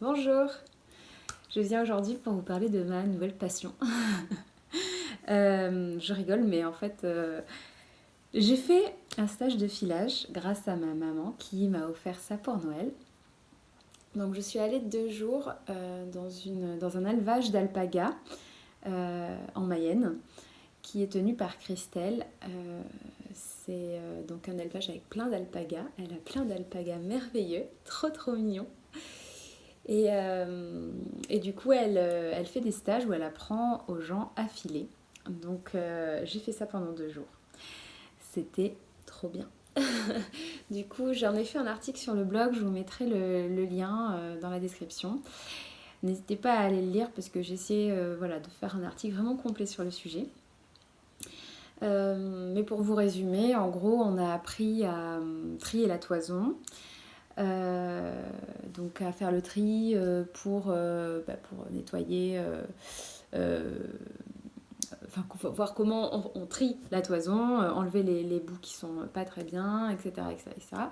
Bonjour, je viens aujourd'hui pour vous parler de ma nouvelle passion. Je rigole, mais en fait, j'ai fait un stage de filage grâce à ma maman qui m'a offert ça pour Noël. Donc je suis allée 2 jours dans un élevage d'alpagas en Mayenne qui est tenu par Christelle. C'est donc un élevage avec plein d'alpagas. Elle a plein d'alpagas merveilleux, trop mignons. Et du coup, elle fait des stages où elle apprend aux gens à filer. Donc, j'ai fait ça pendant 2 jours. C'était trop bien. Du coup, j'en ai fait un article sur le blog. Je vous mettrai le lien dans la description. N'hésitez pas à aller le lire parce que j'ai essayé voilà, de faire un article vraiment complet sur le sujet. Mais pour vous résumer, en gros, on a appris à trier la toison. Donc à faire le tri pour nettoyer, voir comment on trie la toison, enlever les bouts qui sont pas très bien, etc. etc., etc.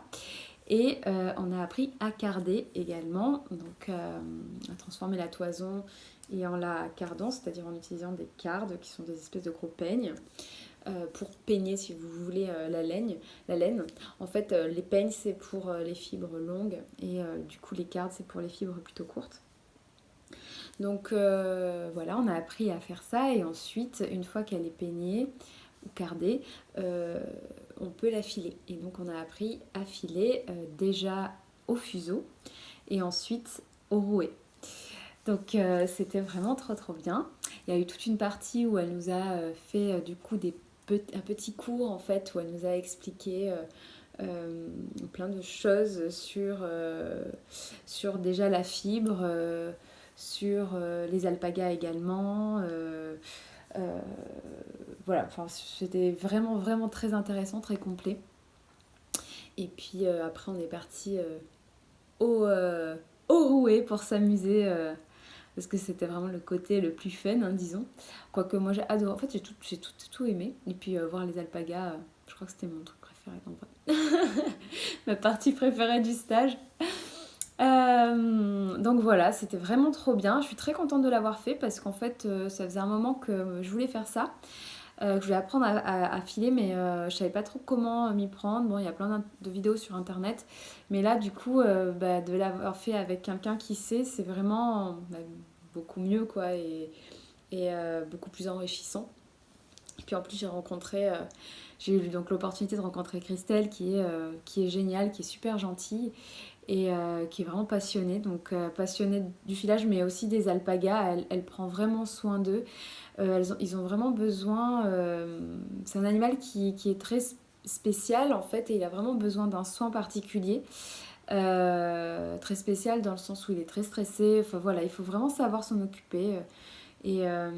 Et on a appris à carder également, donc à transformer la toison et en la cardant, c'est-à-dire en utilisant des cardes qui sont des espèces de gros peignes. Pour peigner si vous voulez la laine. En fait, les peignes c'est pour les fibres longues et du coup les cardes c'est pour les fibres plutôt courtes. Donc voilà, on a appris à faire ça et ensuite, une fois qu'elle est peignée ou cardée, on peut la filer. Et donc on a appris à filer déjà au fuseau et ensuite au rouet. Donc c'était vraiment trop bien. Il y a eu toute une partie où elle nous a fait du coup un petit cours en fait où elle nous a expliqué plein de choses sur déjà la fibre, sur les alpagas également. Voilà, enfin, c'était vraiment très intéressant, très complet. Et puis après on est parti au, euh, au rouet pour s'amuser. Parce que c'était vraiment le côté le plus fun, hein, disons. Quoique moi j'ai adoré, en fait j'ai tout aimé. Et puis voir les alpagas, je crois que c'était mon truc préféré en vrai. Ma partie préférée du stage. Donc voilà, c'était vraiment trop bien. Je suis très contente de l'avoir fait parce qu'en fait ça faisait un moment que je voulais faire ça. Que je voulais apprendre à filer, mais je savais pas trop comment m'y prendre. Bon, il y a plein de vidéos sur internet, mais là, du coup, de l'avoir fait avec quelqu'un qui sait, c'est vraiment beaucoup mieux, quoi, et beaucoup plus enrichissant. Et puis en plus, j'ai eu donc l'opportunité de rencontrer Christelle, qui est géniale, qui est super gentille et qui est vraiment passionnée. Donc passionnée du filage, mais aussi des alpagas. Elle prend vraiment soin d'eux. Ils ont vraiment besoin. C'est un animal qui est très spécial en fait, et il a vraiment besoin d'un soin particulier. Très spécial dans le sens où il est très stressé. Enfin voilà, il faut vraiment savoir s'en occuper. Et, euh,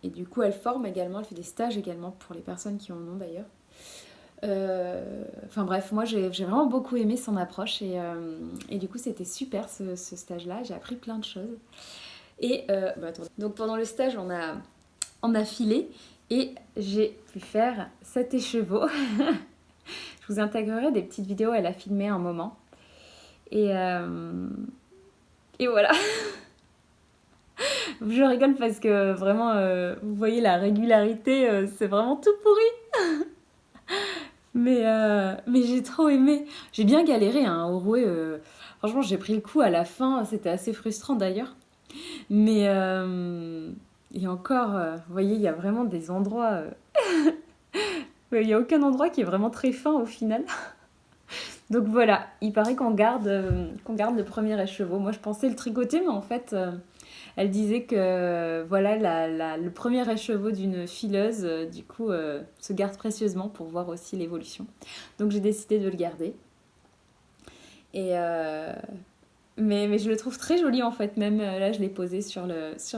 et du coup, elle forme également, elle fait des stages également pour les personnes qui en ont d'ailleurs. Enfin bref, moi j'ai vraiment beaucoup aimé son approche et du coup c'était super ce stage-là, j'ai appris plein de choses. Et donc pendant le stage on a filé et j'ai pu faire 7 écheveaux. Je vous intégrerai des petites vidéos, elle a filmé un moment. Et, euh, et voilà, je rigole parce que vraiment, vous voyez la régularité, c'est vraiment tout pourri. Mais j'ai trop aimé. J'ai bien galéré hein, au rouet. Franchement, j'ai pris le coup à la fin. C'était assez frustrant d'ailleurs. Mais et encore, vous voyez, il y a vraiment des endroits. Il n'y a aucun endroit qui est vraiment très fin au final. Donc voilà, il paraît qu'on garde le premier écheveau. Moi, je pensais le tricoter, mais en fait, elle disait que voilà, le premier écheveau d'une fileuse, du coup, se garde précieusement pour voir aussi l'évolution. Donc j'ai décidé de le garder. Et mais je le trouve très joli en fait. Même là, je l'ai posé sur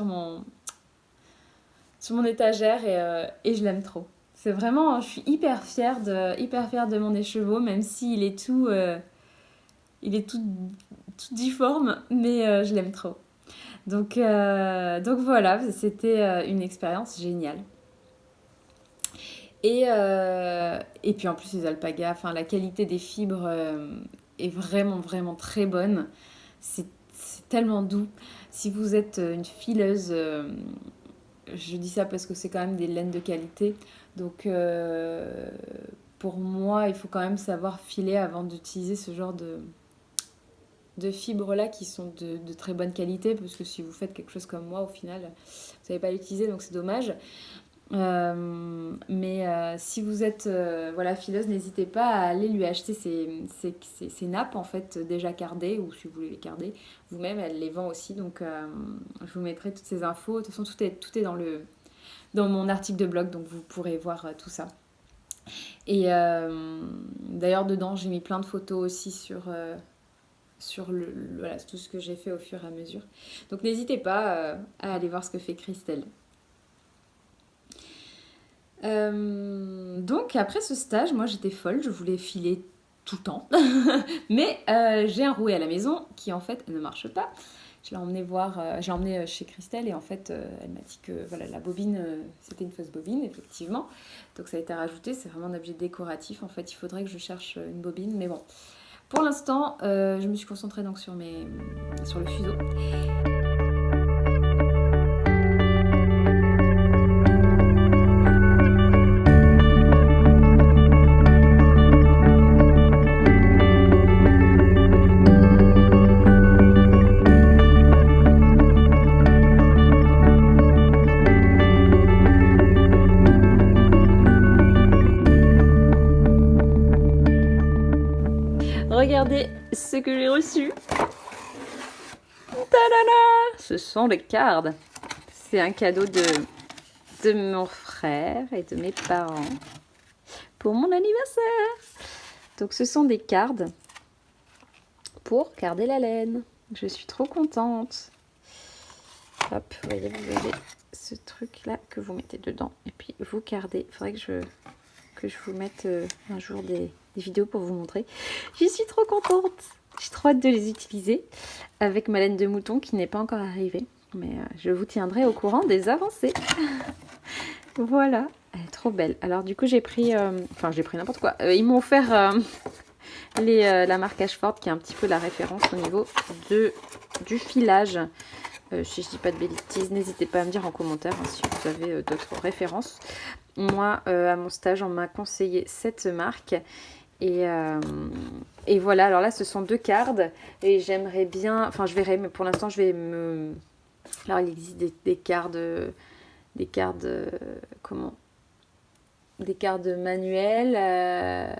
mon étagère et je l'aime trop. C'est vraiment, je suis hyper fière de mon écheveau, même s'il est tout difforme, mais je l'aime trop. Donc voilà, c'était une expérience géniale. Et puis en plus les alpagas, enfin la qualité des fibres est vraiment très bonne. C'est c'est tellement doux. Si vous êtes une fileuse, je dis ça parce que c'est quand même des laines de qualité. Donc pour moi, il faut quand même savoir filer avant d'utiliser ce genre de fibres-là qui sont de très bonne qualité. Parce que si vous faites quelque chose comme moi, au final, vous savez pas l'utiliser, donc c'est dommage. Si vous êtes voilà, fileuse, n'hésitez pas à aller lui acheter ses nappes en fait déjà cardées, ou si vous voulez les carder vous-même, elle les vend aussi. Donc je vous mettrai toutes ces infos. De toute façon, tout est dans mon article de blog, donc vous pourrez voir tout ça. Et d'ailleurs, dedans, j'ai mis plein de photos aussi sur voilà, tout ce que j'ai fait au fur et à mesure. Donc n'hésitez pas à aller voir ce que fait Christelle. Donc après ce stage, moi j'étais folle, je voulais filer tout le temps. Mais j'ai un rouet à la maison qui en fait ne marche pas. Je l'ai emmené voir, j'ai emmené chez Christelle et en fait elle m'a dit que voilà, la bobine c'était une fausse bobine effectivement. Donc ça a été rajouté, c'est vraiment un objet décoratif. En fait il faudrait que je cherche une bobine, mais bon. Pour l'instant je me suis concentrée donc sur le fuseau. Regardez ce que j'ai reçu. Tadada! Ce sont les cards. C'est un cadeau de mon frère et de mes parents pour mon anniversaire. Donc ce sont des cards pour carder la laine. Je suis trop contente. Hop, vous voyez, vous avez ce truc là que vous mettez dedans et puis vous cardez. Il faudrait que je vous mette un jour des vidéos pour vous montrer. Je suis trop contente. J'ai trop hâte de les utiliser avec ma laine de mouton qui n'est pas encore arrivée. Mais je vous tiendrai au courant des avancées. Voilà, elle est trop belle. Alors du coup j'ai pris, j'ai pris n'importe quoi. Ils m'ont offert la marque Ashford qui est un petit peu la référence au niveau du filage. Si je dis pas de bêtises, n'hésitez pas à me dire en commentaire si vous avez d'autres références. Moi, à mon stage, on m'a conseillé cette marque. Et voilà, alors là, ce sont 2 cards. Et j'aimerais bien... Enfin, je verrai, mais pour l'instant, je vais me... Alors, il existe des cards... comment? Des cards manuelles.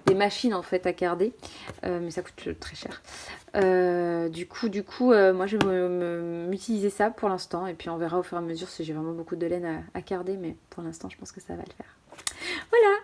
Des machines en fait à carder, mais ça coûte très cher. Du coup, moi je vais m'utiliser ça pour l'instant et puis on verra au fur et à mesure si j'ai vraiment beaucoup de laine à carder, mais pour l'instant je pense que ça va le faire. Voilà.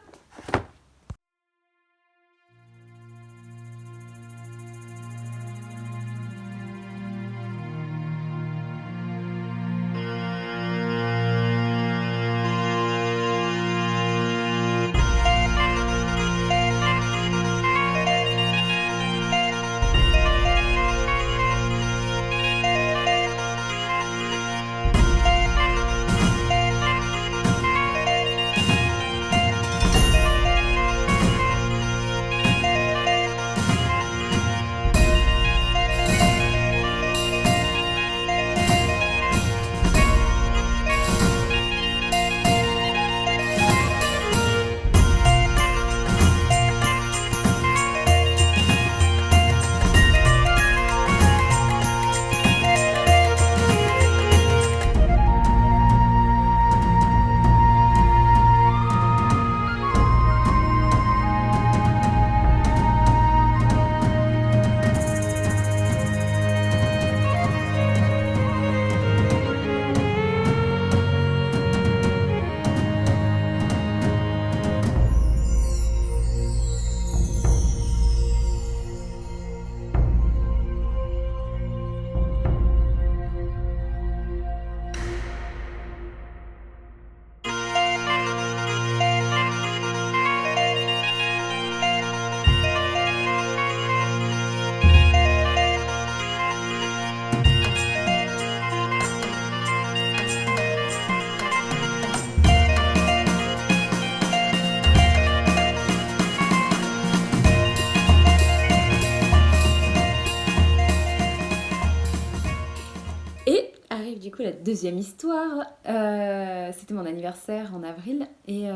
coup, la deuxième histoire, c'était mon anniversaire en avril et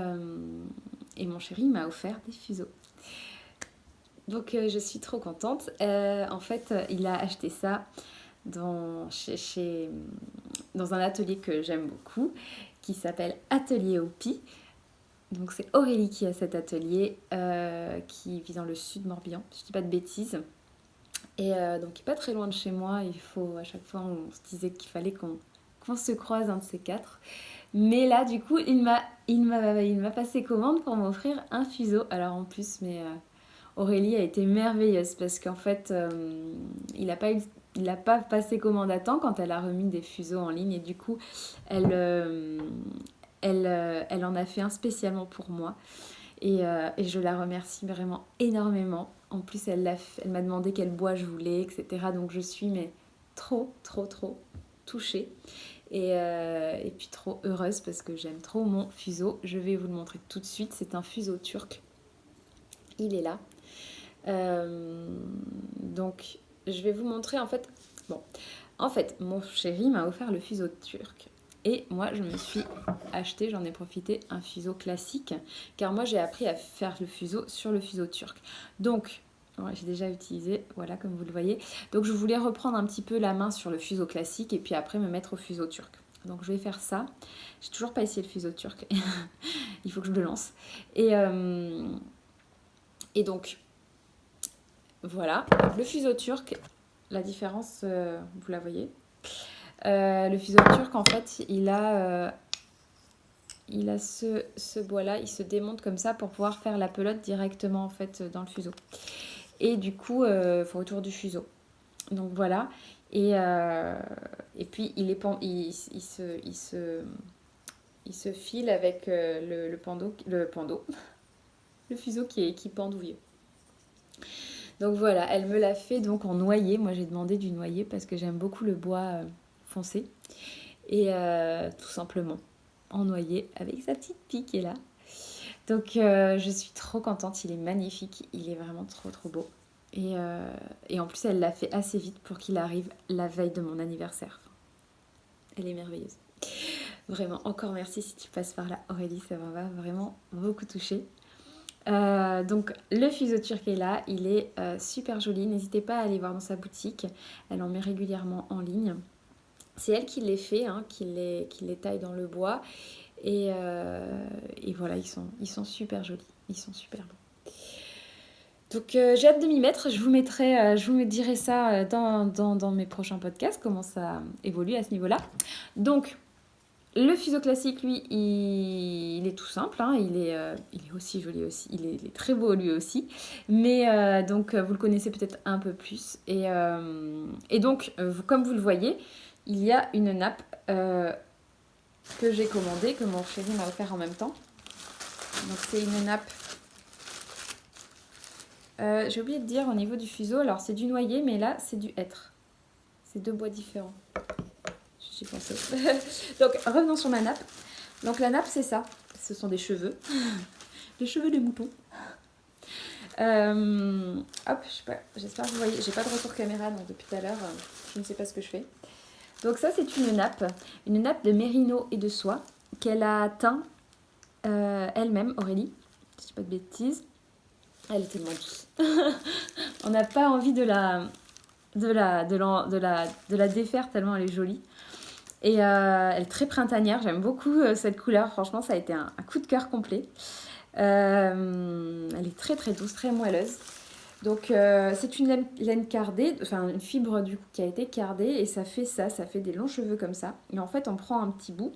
mon chéri m'a offert des fuseaux. Donc je suis trop contente. En fait, il a acheté ça dans, dans un atelier que j'aime beaucoup, qui s'appelle Atelier Hopi. Donc c'est Aurélie qui a cet atelier, qui vit dans le sud Morbihan, si je dis pas de bêtises. Et donc il n'est pas très loin de chez moi. Il faut, à chaque fois, on se disait qu'il fallait qu'on se croise, un de ces quatre. Mais là, du coup, il m'a passé commande pour m'offrir un fuseau. Alors en plus, Aurélie a été merveilleuse parce qu'en fait, il n'a pas passé commande à temps quand elle a remis des fuseaux en ligne et du coup, elle en a fait un spécialement pour moi et je la remercie vraiment énormément. En plus, elle m'a demandé quel bois je voulais, etc. Donc je suis trop, trop, trop touchée et puis trop heureuse parce que j'aime trop mon fuseau. Je vais vous le montrer tout de suite. C'est un fuseau turc. Il est là. Donc je vais vous montrer en fait. Bon, en fait, mon chéri m'a offert le fuseau turc. Et moi, je me suis acheté, j'en ai profité, un fuseau classique. Car moi, j'ai appris à faire le fuseau sur le fuseau turc. Donc, ouais, j'ai déjà utilisé, voilà, comme vous le voyez. Donc, je voulais reprendre un petit peu la main sur le fuseau classique et puis après me mettre au fuseau turc. Donc, je vais faire ça. J'ai toujours pas essayé le fuseau turc. Il faut que je le lance. Et donc, voilà. Le fuseau turc, la différence, vous la voyez. Le fuseau turc, en fait, il a ce bois-là, il se démonte comme ça pour pouvoir faire la pelote directement en fait dans le fuseau. Et du coup, il faut autour du fuseau. Donc voilà. Et puis il se file avec le le fuseau qui pendouille. Donc voilà, elle me l'a fait donc en noyer. Moi j'ai demandé du noyer parce que j'aime beaucoup le bois foncé. Et tout simplement en noyer avec sa petite pique qui est là. Donc je suis trop contente, il est magnifique, il est vraiment trop trop beau. Et en plus elle l'a fait assez vite pour qu'il arrive la veille de mon anniversaire. Elle est merveilleuse. Vraiment, encore merci si tu passes par là Aurélie, ça m'a vraiment beaucoup touchée. Donc le fuseau turc est là, il est super joli, n'hésitez pas à aller voir dans sa boutique, elle en met régulièrement en ligne. C'est elle qui les fait, hein, qui les taille dans le bois. Et voilà, ils sont super jolis. Ils sont super beaux. Donc j'ai hâte de m'y mettre. Je vous dirai ça dans mes prochains podcasts, comment ça évolue à ce niveau-là. Donc, le fuseau classique, lui, il est tout simple. Hein, il est aussi joli aussi. Il est très beau lui aussi. Mais donc, vous le connaissez peut-être un peu plus. Et donc, comme vous le voyez, il y a une nappe que j'ai commandée, que mon chéri m'a offert en même temps. Donc c'est une nappe. J'ai oublié de dire au niveau du fuseau, alors c'est du noyer, mais là c'est du hêtre. C'est deux bois différents. J'y pensais. Donc revenons sur ma nappe. Donc la nappe c'est ça. Ce sont des cheveux. Les cheveux des moutons. Hop, je sais pas, j'espère que vous voyez. J'ai pas de retour caméra, donc depuis tout à l'heure, je ne sais pas ce que je fais. Donc ça c'est une nappe de mérino et de soie qu'elle a teint elle-même, Aurélie, si je dis pas de bêtises. Elle est tellement douce. On n'a pas envie de la défaire tellement elle est jolie. Et elle est très printanière, j'aime beaucoup cette couleur, franchement ça a été un coup de cœur complet. Elle est très très douce, très moelleuse. Donc c'est une laine cardée, enfin une fibre du coup qui a été cardée et ça fait des longs cheveux comme ça. Et en fait on prend un petit bout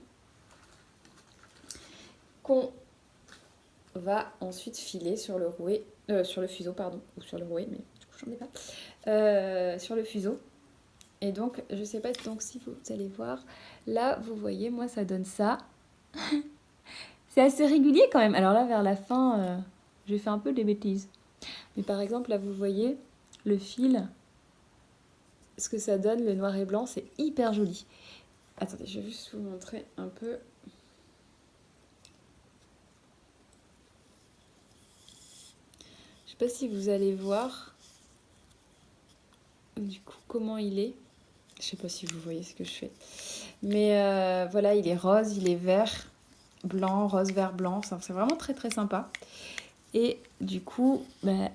qu'on va ensuite filer sur le rouet, sur le fuseau pardon, ou sur le rouet, mais du coup j'en ai pas, sur le fuseau. Et donc je sais pas donc si vous allez voir, là vous voyez moi ça donne ça. C'est assez régulier quand même. Alors là vers la fin j'ai fait un peu des bêtises. Mais par exemple là vous voyez le fil, ce que ça donne, le noir et blanc, c'est hyper joli. Attendez, je vais juste vous montrer un peu. Je sais pas si vous allez voir du coup comment il est. Je sais pas si vous voyez ce que je fais. Mais voilà, il est rose, il est vert, blanc, rose, vert, blanc. C'est vraiment très très sympa. Et du coup, bah,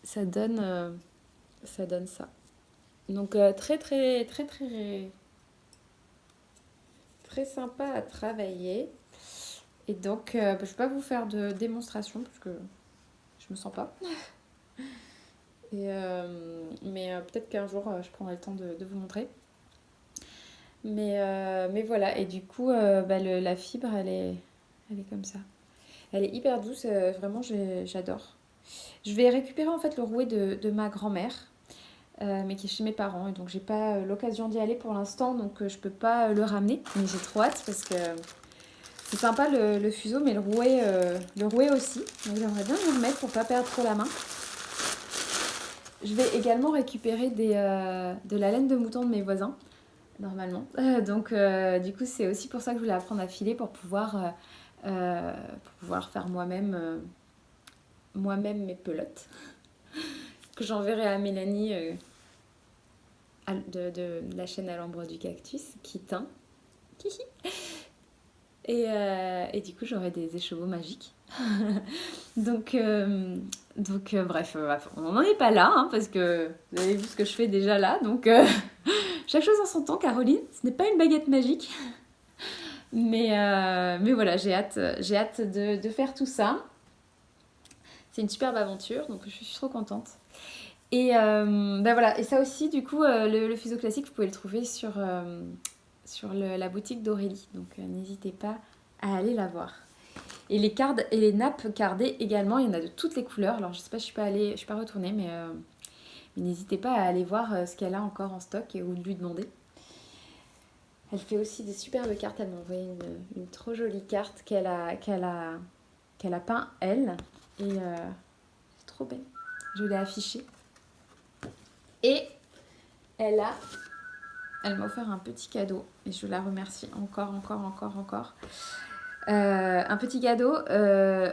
ça donne ça. Donc très très très très très sympa à travailler. Et donc, je ne vais pas vous faire de démonstration parce que je me sens pas. Mais peut-être qu'un jour, je prendrai le temps de vous montrer. Mais voilà, et du coup, la fibre, elle est comme ça. Elle est hyper douce, vraiment, j'adore. Je vais récupérer en fait le rouet de ma grand-mère, mais qui est chez mes parents. Et donc, j'ai pas l'occasion d'y aller pour l'instant, donc je peux pas le ramener. Mais j'ai trop hâte parce que c'est sympa le fuseau, mais le rouet aussi. Donc, j'aimerais bien me remettre pour pas perdre trop la main. Je vais également récupérer de la laine de mouton de mes voisins, normalement. Du coup, c'est aussi pour ça que je voulais apprendre à filer pour pouvoir faire moi-même mes pelotes que j'enverrai à Mélanie de la chaîne à l'ombre du cactus qui teint. Et du coup, j'aurai des écheveaux magiques. Bref, on n'en est pas là, hein, parce que vous avez vu ce que je fais déjà là. Donc, chaque chose en son temps, Caroline. Ce n'est pas une baguette magique. Mais voilà, j'ai hâte de faire tout ça. C'est une superbe aventure, donc je suis trop contente. Et voilà, et ça aussi, du coup, le fuseau classique, vous pouvez le trouver sur la boutique d'Aurélie. Donc n'hésitez pas à aller la voir. Et les cardes et les nappes cardées également, il y en a de toutes les couleurs. Alors je sais pas, je suis pas retournée, mais n'hésitez pas à aller voir ce qu'elle a encore en stock ou de lui demander. Elle fait aussi des superbes cartes. Elle m'a envoyé une trop jolie carte qu'elle a peint elle. Et c'est trop belle. Je l'ai affichée. Et elle m'a offert un petit cadeau. Et je la remercie encore. Un petit cadeau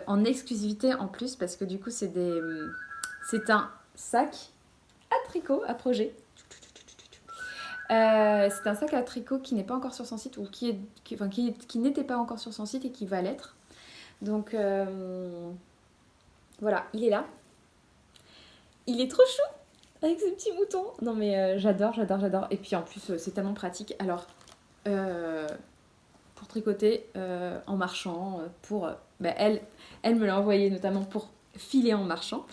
en exclusivité en plus. Parce que du coup, c'est un sac à tricot, à projet. C'est un sac à tricot qui n'est pas encore sur son site ou qui n'était pas encore sur son site et qui va l'être. Donc voilà, il est là. Il est trop chou avec ses petits moutons. Non mais j'adore. Et puis en plus c'est tellement pratique. Alors pour tricoter en marchant, elle me l'a envoyé notamment pour filer en marchant.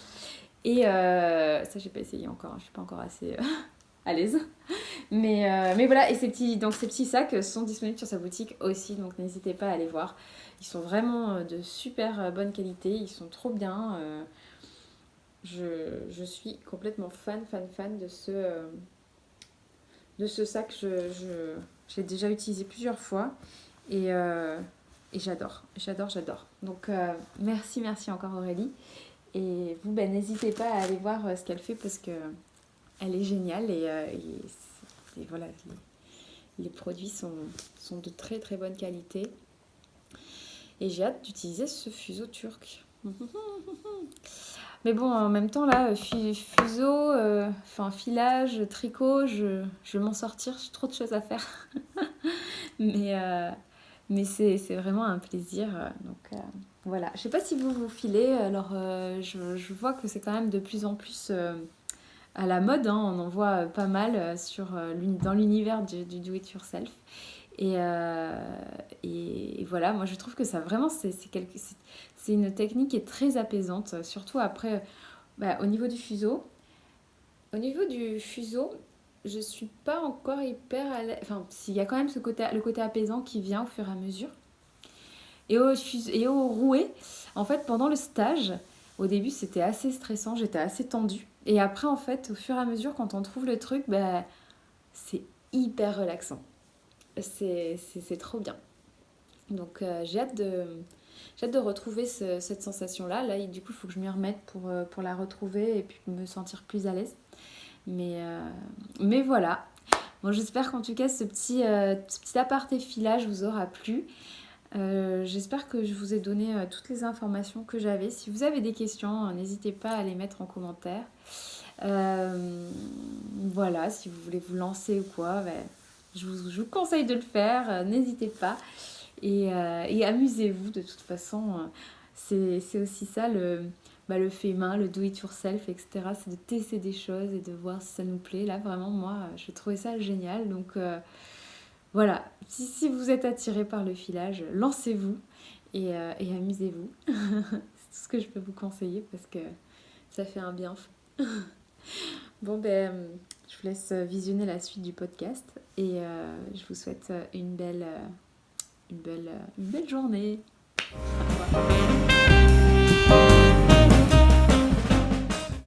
Et ça j'ai pas essayé encore, je suis pas encore assez à l'aise. Mais voilà, et ces petits sacs sont disponibles sur sa boutique aussi, donc n'hésitez pas à aller voir. Ils sont vraiment de super bonne qualité, ils sont trop bien. Je suis complètement fan de ce sac. J'ai déjà utilisé plusieurs fois et j'adore. Donc merci encore Aurélie. Et vous, n'hésitez pas à aller voir ce qu'elle fait parce que elle est géniale et voilà, les produits sont de très très bonne qualité. Et j'ai hâte d'utiliser ce fuseau turc. Mais bon, en même temps, là, fuseau, filage, tricot, je vais m'en sortir. J'ai trop de choses à faire. mais c'est vraiment un plaisir. Donc voilà. Je sais pas si vous filez. Alors, je vois que c'est quand même de plus en plus à la mode, hein, on en voit pas mal dans l'univers du do-it-yourself. Et voilà, moi je trouve que ça vraiment, c'est une technique qui est très apaisante, surtout après, au niveau du fuseau. Au niveau du fuseau, je suis pas encore hyper à l'aise. Enfin, s'il y a quand même le côté apaisant qui vient au fur et à mesure. Et au rouet, en fait, pendant le stage, au début, c'était assez stressant, j'étais assez tendue. Et après, en fait, au fur et à mesure, quand on trouve le truc, c'est hyper relaxant. C'est trop bien. Donc, j'ai hâte de retrouver cette sensation-là. Là, du coup, il faut que je m'y remette pour la retrouver et puis me sentir plus à l'aise. Mais voilà. Bon, j'espère qu'en tout cas, ce petit aparté filage vous aura plu. J'espère que je vous ai donné toutes les informations que j'avais. Si vous avez des questions, n'hésitez pas à les mettre en commentaire. Voilà, si vous voulez vous lancer ou quoi, je vous conseille de le faire, n'hésitez pas. Et amusez-vous de toute façon. C'est aussi ça le fait main, le do it yourself, etc. C'est de tester des choses et de voir si ça nous plaît. Là, vraiment, moi, je trouvais ça génial. Donc voilà, si vous êtes attiré par le filage, lancez-vous et amusez-vous. C'est tout ce que je peux vous conseiller parce que ça fait un bien fou. Bon, je vous laisse visionner la suite du podcast et je vous souhaite une belle journée. Au revoir.